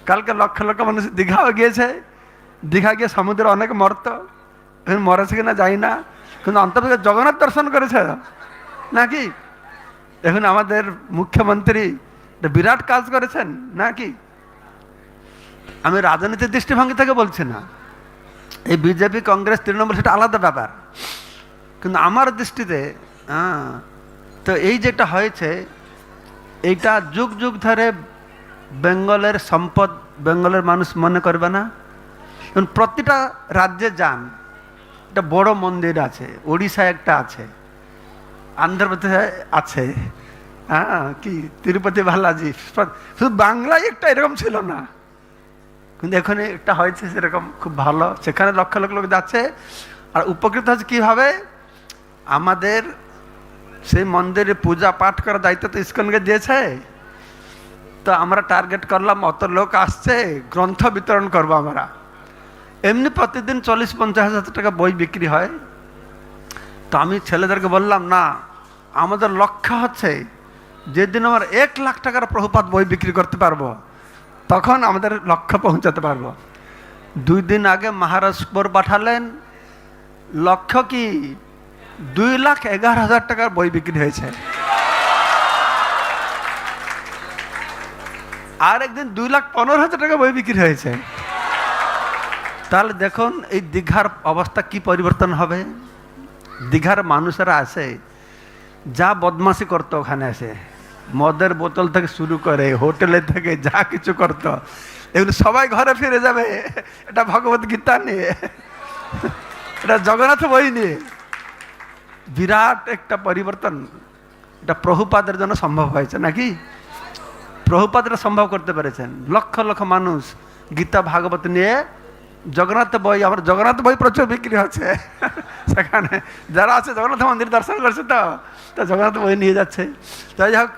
কালকে লক্ষ লক্ষ মানুষ দীঘাও গিয়েছে, দীঘা গিয়ে সমুদ্রে অনেক মরত, এখন মরেছে কিনা যাই না, কিন্তু অন্তত জগন্নাথ দর্শন করেছে নাকি? এখন আমাদের মুখ্যমন্ত্রী বিরাট কাজ করেছেন নাকি? আমি রাজনীতির দৃষ্টিভঙ্গি থেকে বলছি না, এই বিজেপি কংগ্রেস তৃণমূল সেটা আলাদা ব্যাপার, কিন্তু আমার দৃষ্টিতে তো এই যেটা হয়েছে এইটা যুগ যুগ ধরে বেঙ্গলের সম্পদ বেঙ্গলের মানুষ মনে করবে না। এখন প্রতিটা রাজ্যে যান, একটা বড় মন্দির আছে, ওড়িশায় একটা আছে, আন্ধ্রপ্রদেশে আছে, কি তিরুপতি বালাজি, শুধু বাংলায় একটা এরকম ছিল না, কিন্তু এখানে একটা হয়েছে সেরকম খুব ভালো, সেখানে লক্ষ লক্ষ লোক যাচ্ছে। আর উপকৃত হচ্ছে কীভাবে? আমাদের সেই মন্দিরে পূজা পাঠ করার দায়িত্ব তো ইস্কনকে দিয়েছে, তো আমরা টার্গেট করলাম অত লোক আসছে, গ্রন্থ বিতরণ করবো আমরা। এমনি প্রতিদিন 40-50 হাজার টাকা বই বিক্রি হয়, তো আমি ছেলেদেরকে বললাম না, আমাদের লক্ষ্য হচ্ছে যেদিন আমার 1 লাখ টাকার প্রভুপাদ বই বিক্রি করতে পারবো তখন আমাদের লক্ষ্য পৌঁছাতে পারবো। 2 দিন আগে মহারাজপুর পাঠালেন, লক্ষ্য কি 2,11,000 টাকার বই বিক্রি হয়েছে। আর একদিন 2,15,000 টাকা বই বিক্রি হয়েছে। তাহলে দেখুন এই দীঘার অবস্থা কি পরিবর্তন হবে। দীঘার মানুষেরা আসে, যা বদমাশি করতো ওখানে আসে, মদের বোতল থেকে শুরু করে হোটেলে থেকে যা কিছু করতো, এগুলো সবাই ঘরে ফিরে যাবে। এটা ভগবত গীতা নিয়ে, এটা জগন্নাথ বই নিয়ে বিরাট একটা পরিবর্তন। এটা প্রভুপাদের জন্য সম্ভব হয়েছে নাকি? প্রভুপাদরা সম্ভব করতে পেরেছেন। লক্ষ লক্ষ মানুষ গীতা ভাগবত নিয়ে, জগন্নাথ বই, আমার জগন্নাথ বই প্রচুর বিক্রি হচ্ছে সেখানে যারা আছে জগন্নাথ মন্দির দর্শন করছে, তো জগন্নাথ বই নিয়ে যাচ্ছে। তাই হোক,